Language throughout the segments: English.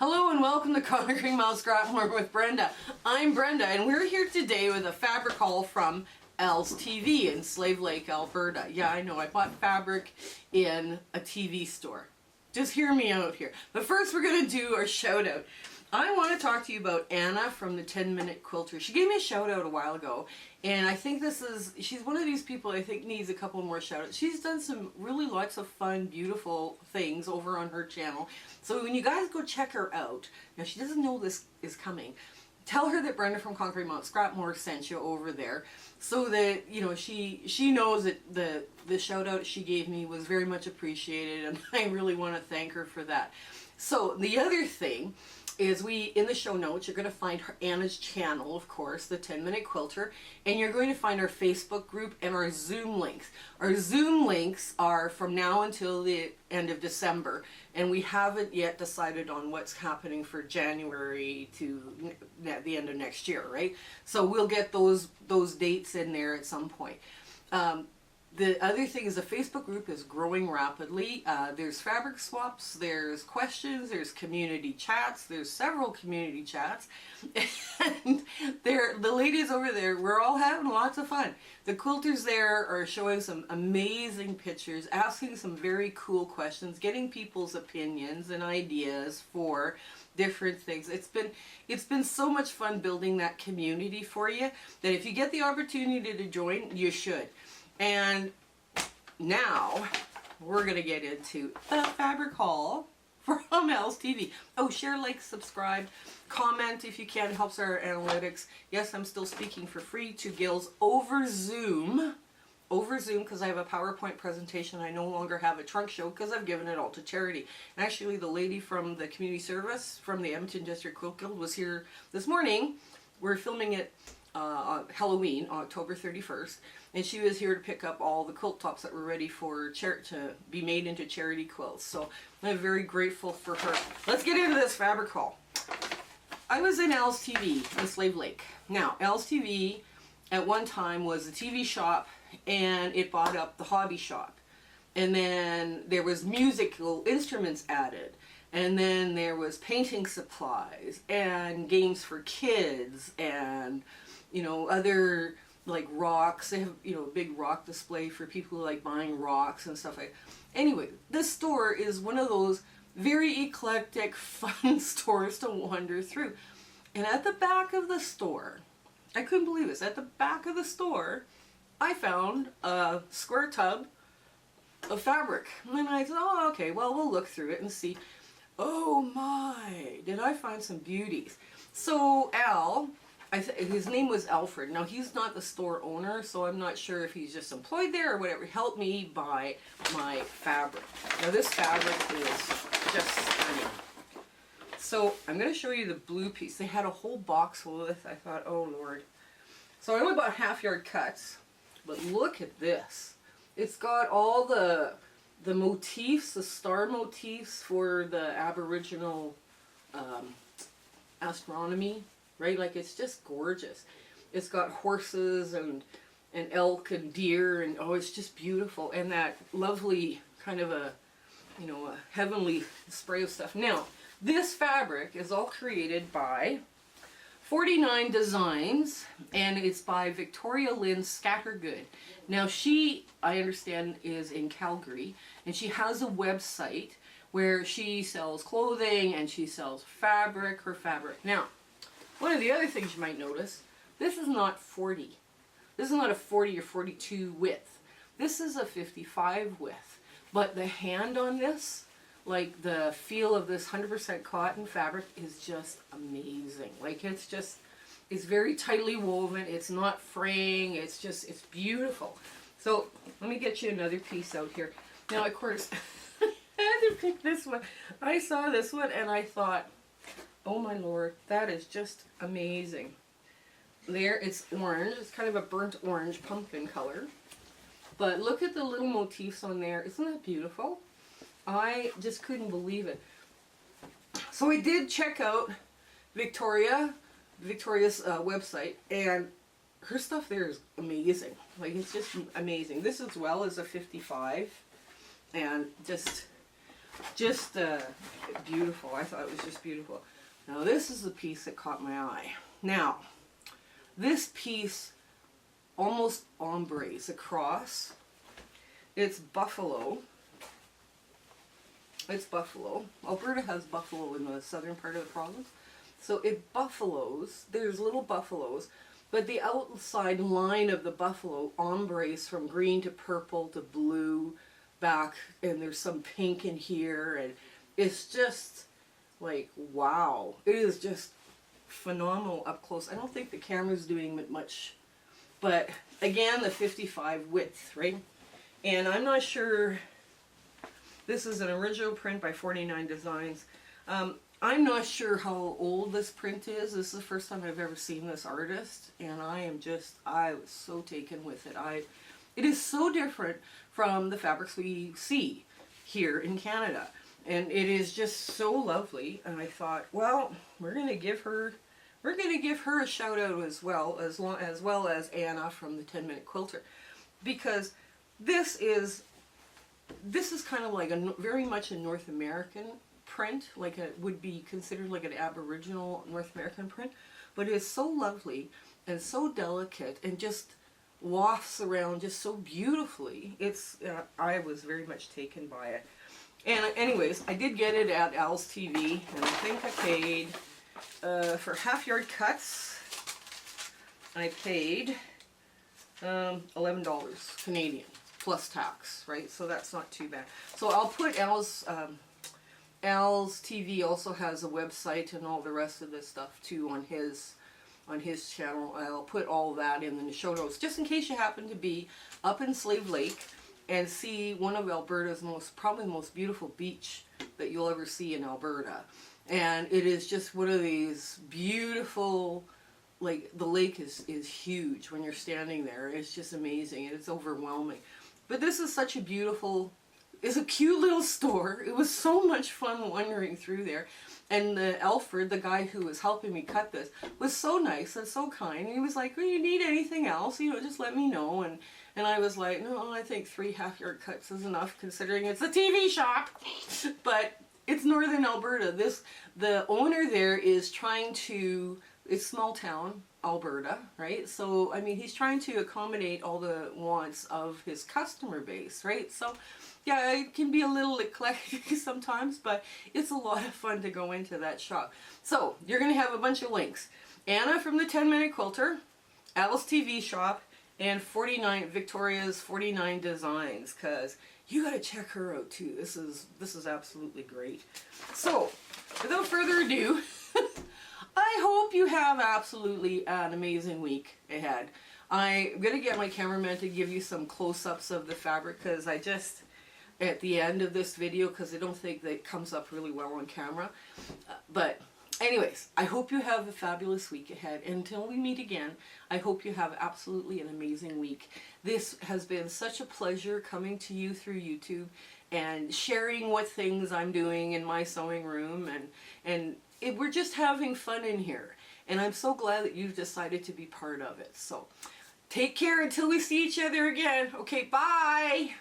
Hello and welcome to Conquering Mount Scrapmore with Brenda. I'm Brenda and we're here today with a fabric haul from Al's TV in Slave Lake, Alberta. Yeah, I know, I bought fabric in a TV store. Just hear me out here. But first we're going to do our shout out. I want to talk to you about Anna from the 10 Minute Quilter. She gave me a shout out a while ago, and I think she's one of these people I think needs a couple more shout outs. She's done some really lots of fun, beautiful things over on her channel. So when you guys go check her out, now she doesn't know this is coming, tell her that Brenda from Conquering Mount Scrapmore sent you over there, so that, you know, she knows that the shout out she gave me was very much appreciated, and I really want to thank her for that. So the other thing is, in the show notes, you're going to find Anna's channel, of course, the 10 Minute Quilter, and you're going to find our Facebook group and our Zoom links. Our Zoom links are from now until the end of December, and we haven't yet decided on what's happening for January to the end of next year, right? So we'll get those dates in there at some point. The other thing is the Facebook group is growing rapidly. There's fabric swaps, there's questions, there's community chats, there's several community chats. And the ladies over there, we're all having lots of fun. The quilters there are showing some amazing pictures, asking some very cool questions, getting people's opinions and ideas for different things. It's been so much fun building that community for you that if you get the opportunity to join, you should. And now we're going to get into the fabric haul from Al's TV. Oh, share, like, subscribe, comment if you can. It helps our analytics. Yes, I'm still speaking for free to gills over Zoom. Because I have a PowerPoint presentation. I no longer have a trunk show because I've given it all to charity. And actually, the lady from the community service from the Edmonton District Quilt Guild was here this morning. We're filming it on Halloween, October 31st, and she was here to pick up all the quilt tops that were ready for to be made into charity quilts. So I'm very grateful for her. Let's get into this fabric haul. I was in Al's TV in Slave Lake. Now, Al's TV at one time was a TV shop, and it bought up the hobby shop. And then there was musical instruments added. And then there was painting supplies and games for kids and, you know, other like rocks. They have, you know, a big rock display for people who like buying rocks and stuff like that. Anyway, this store is one of those very eclectic, fun stores to wander through. And at the back of the store, I couldn't believe this, at the back of the store, I found a square tub of fabric. And I thought, oh, okay, well, we'll look through it and see. Oh my, did I find some beauties. So Al, his name was Alfred. Now he's not the store owner, so I'm not sure if he's just employed there or whatever. Helped me buy my fabric. Now this fabric is just stunning. So I'm going to show you the blue piece. They had a whole box full of this. I thought, oh Lord. So I only bought half-yard cuts, but look at this. It's got all the motifs, the star motifs for the Aboriginal astronomy, right? Like, it's just gorgeous. It's got horses and elk and deer, and oh, it's just beautiful. And that lovely kind of a heavenly spray of stuff. Now, this fabric is all created by 49 Designs, and it's by Victoria Lynn Scattergood. Now she, I understand, is in Calgary, and she has a website where she sells clothing and she sells fabric, her fabric. Now, one of the other things you might notice, this is not 40. This is not a 40 or 42 width. This is a 55 width. But the hand on this, like the feel of this 100% cotton fabric is just amazing. Like, it's very tightly woven. It's not fraying. It's beautiful. So let me get you another piece out here. Now, of course, I had to pick this one. I saw this one and I thought, oh my Lord, that is just amazing. There, it's orange. It's kind of a burnt orange pumpkin color. But look at the little motifs on there. Isn't that beautiful? I just couldn't believe it. So I did check out Victoria's website, and her stuff there is amazing. Like, it's just amazing. This as well as a 55, and just, Just beautiful. I thought it was just beautiful. Now this is the piece that caught my eye. Now, this piece almost ombres across. It's buffalo. It's buffalo. Alberta has buffalo in the southern part of the province. So it buffaloes, there's little buffaloes, but the outside line of the buffalo ombres from green to purple to blue back, and there's some pink in here, and it's just like, wow. It is just phenomenal up close. I don't think the camera's doing much, but again, the 55 width, right? And I'm not sure, this is an original print by 49 Designs. I'm not sure how old this print is. This is the first time I've ever seen this artist, and I was so taken with it. It is so different from the fabrics we see here in Canada, and it is just so lovely. And I thought, well, we're gonna give her a shout out as well as Anna from the 10 Minute Quilter, because this is kind of like very much a North American print, like it would be considered like an Aboriginal North American print, but it is so lovely and so delicate and just wafts around just so beautifully. I was very much taken by it. And anyways, I did get it at Al's TV, and I think I paid for half-yard cuts, I paid $11 Canadian plus tax, right? So that's not too bad. So I'll put Al's TV also has a website and all the rest of this stuff too on his channel. I'll put all that in the show notes, just in case you happen to be up in Slave Lake and see one of Alberta's probably the most beautiful beach that you'll ever see in Alberta. And it is just one of these beautiful, like, the lake is huge when you're standing there. It's just amazing, and it's overwhelming. But this is such a beautiful, it's a cute little store. It was so much fun wandering through there. And Alfred, the guy who was helping me cut this, was so nice and so kind. He was like, well, you need anything else, just let me know. And I was like, no, I think 3 half-yard cuts is enough, considering it's a TV shop. But it's northern Alberta. The owner there is trying to, it's small town Alberta, right? So, I mean, he's trying to accommodate all the wants of his customer base, right? So, yeah, it can be a little eclectic sometimes, but it's a lot of fun to go into that shop. So, you're going to have a bunch of links. Anna from the 10 Minute Quilter, Al's TV shop, and Victoria's 49 Designs, because you got to check her out too. This is absolutely great. So, without further ado, I hope you have absolutely an amazing week ahead. I'm going to get my cameraman to give you some close-ups of the fabric, because I just, at the end of this video, because I don't think that it comes up really well on camera. But anyways, I hope you have a fabulous week ahead. Until we meet again, I hope you have absolutely an amazing week. This has been such a pleasure coming to you through YouTube and sharing what things I'm doing in my sewing room, and we're just having fun in here. And I'm so glad that you've decided to be part of it. So take care until we see each other again. Okay, bye!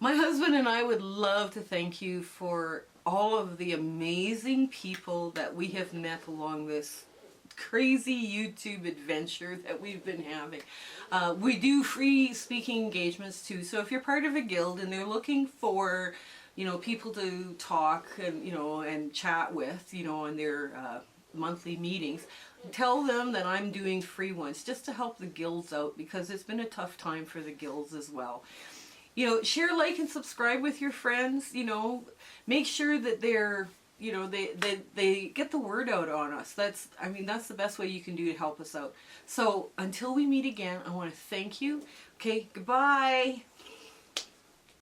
My husband and I would love to thank you for all of the amazing people that we have met along this crazy YouTube adventure that we've been having. We do free speaking engagements too, so if you're part of a guild and they're looking for, people to talk and, and chat with, in their monthly meetings, tell them that I'm doing free ones just to help the guilds out, because it's been a tough time for the guilds as well. Share, like, and subscribe with your friends. Make sure that they're you know, they get the word out on us. That's, I mean, that's the best way you can do to help us out. So until we meet again, I want to thank you. Okay, goodbye.